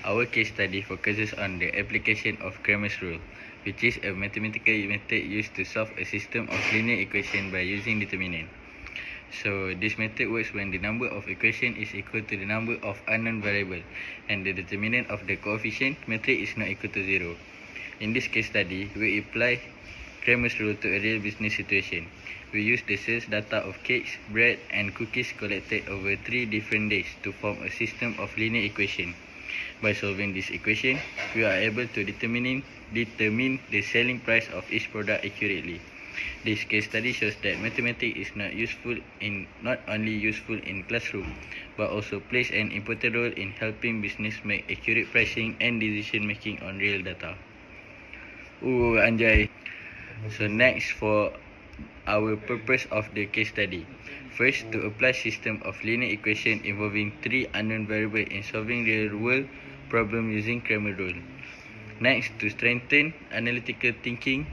Our case study focuses on the application of Cramer'S rule, which is a mathematical method used to solve a system of linear equations by using determinant. So this method works when the number of equations is equal to the number of unknown variables and the determinant of the coefficient matrix is not equal to 0. In this case study, we apply Cramer's rule to a real business situation. We use the sales data of cakes, bread and cookies collected over 3 different days to form a system of linear equations. By solving this equation, we are able to determine the selling price of each product accurately. This case study shows that mathematics is not only useful in classroom, but also plays an important role in helping business make accurate pricing and decision making on real data. Anjay. So next for our purpose of the case study. First, to apply system of linear equation involving 3 unknown variables in solving real world problem using Cramer's rule. Next, to strengthen analytical thinking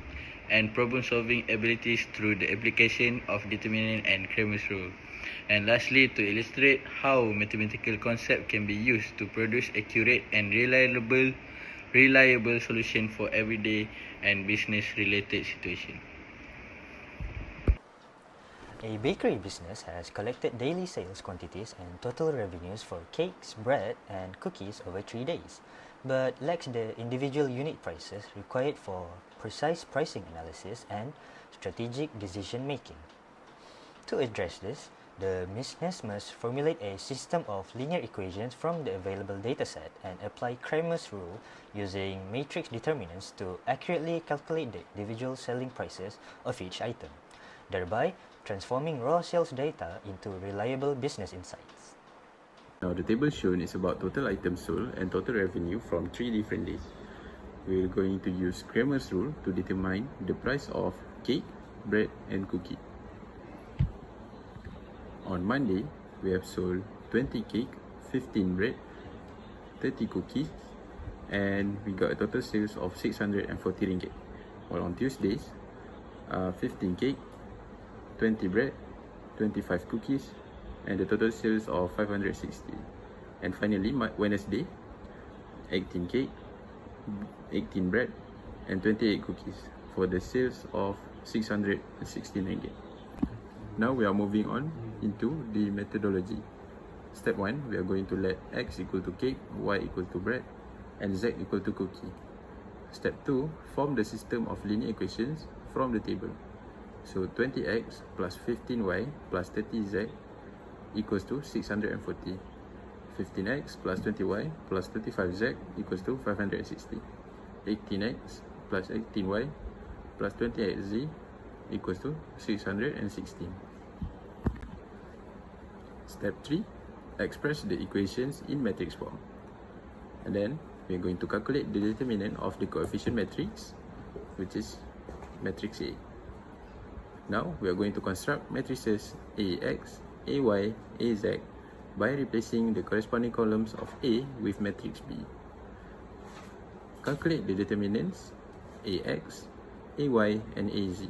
and problem solving abilities through the application of determinant and Cramer's rule. And lastly, to illustrate how mathematical concept can be used to produce accurate and reliable solution for everyday and business related situation. A bakery business has collected daily sales quantities and total revenues for cakes, bread, and cookies over 3 days, but lacks the individual unit prices required for precise pricing analysis and strategic decision making. To address this, the business must formulate a system of linear equations from the available dataset and apply Cramer's rule using matrix determinants to accurately calculate the individual selling prices of each item, thereby transforming raw sales data into reliable business insights. Now the table shown is about total items sold and total revenue from 3 different days. We are going to use Cramer's rule to determine the price of cake, bread and cookie. On Monday, we have sold 20 cake, 15 bread, 30 cookies, and we got a total sales of 640 ringgit. While on Tuesdays, 15 cake, 20 bread, 25 cookies, and the total sales of 560. And finally, Wednesday, 18 cake, 18 bread, and 28 cookies for the sales of 616 ringgit. Now we are moving on into the methodology. Step 1, we are going to let x equal to cake, y equal to bread, and z equal to cookie. Step 2, form the system of linear equations from the table. So 20x plus 15y plus 30z equals to 640. 15x plus 20y plus 35z equals to 560. 18x plus 18y plus 28z equals to 616. Step 3, express the equations in matrix form. And then we are going to calculate the determinant of the coefficient matrix, which is matrix A. Now we are going to construct matrices AX, AY, AZ by replacing the corresponding columns of A with matrix B. Calculate the determinants AX, AY, and AZ.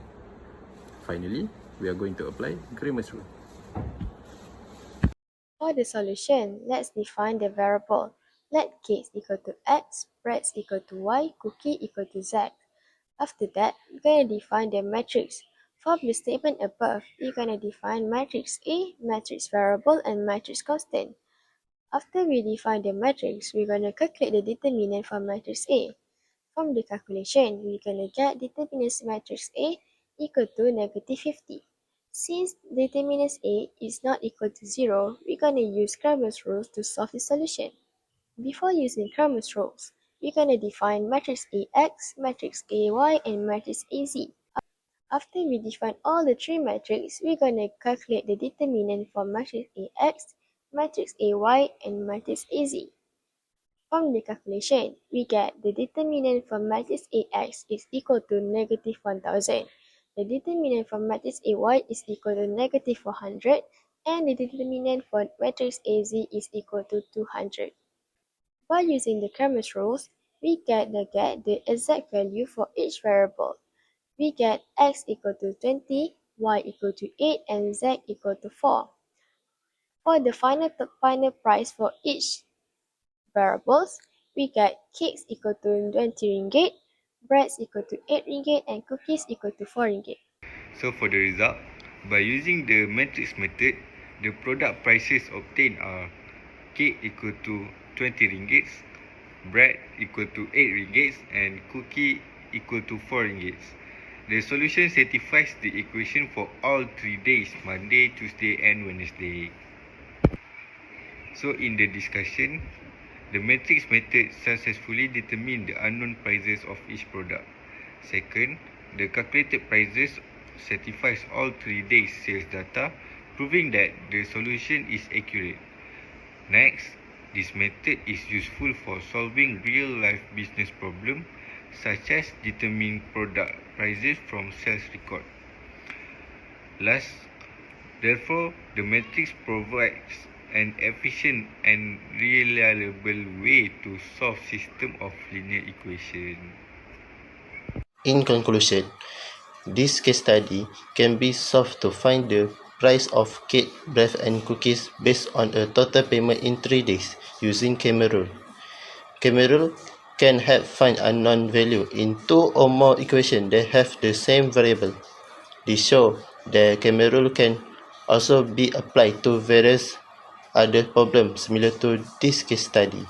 Finally, we are going to apply Cramer's rule. For the solution, let's define the variable. Let cakes equal to x, breads equal to y, cookie equal to z. After that, we're going to define the matrix. From the statement above, we're going to define matrix A, matrix variable, and matrix constant. After we define the matrix, we're going to calculate the determinant for matrix A. From the calculation, we're going to get determinant matrix A equal to negative 50. Since determinant A is not equal to 0, we're going to use Cramer's rules to solve the solution. Before using Cramer's rules, we're going to define matrix AX, matrix AY, and matrix AZ. After we define all the 3 matrices, we're going to calculate the determinant for matrix AX, matrix AY, and matrix AZ. From the calculation, we get the determinant for matrix AX is equal to negative 1000. The determinant for matrix AY is equal to negative 400, and the determinant for matrix AZ is equal to 200. By using the Cramer's rules, we get the exact value for each variable. We get x equal to 20, y equal to 8, and z equal to 4. For the final price for each variables, we get cakes equal to 20 ringgit, breads equal to 8 ringgit, and cookies equal to 4 ringgit. So for the result, by using the matrix method, the product prices obtained are cake equal to 20 ringgits, bread equal to 8 ringgits, and cookie equal to 4 ringgits. The solution satisfies the equation for all 3 days, Monday, Tuesday, and Wednesday. So in the discussion, the matrix method successfully determined the unknown prices of each product. Second, the calculated prices satisfies all 3 days sales data, proving that the solution is accurate. Next, this method is useful for solving real-life business problems such as determining product prices from sales record. Last, therefore, the matrix provides an efficient and reliable way to solve system of linear equation. In conclusion, this case study can be solved to find the price of cake, bread and cookies based on a total payment in 3 days using Cramer'S. Cramer'S can help find unknown value in 2 or more equations that have the same variable. This shows that Cramer'S can also be applied to various other problems similar to this case study.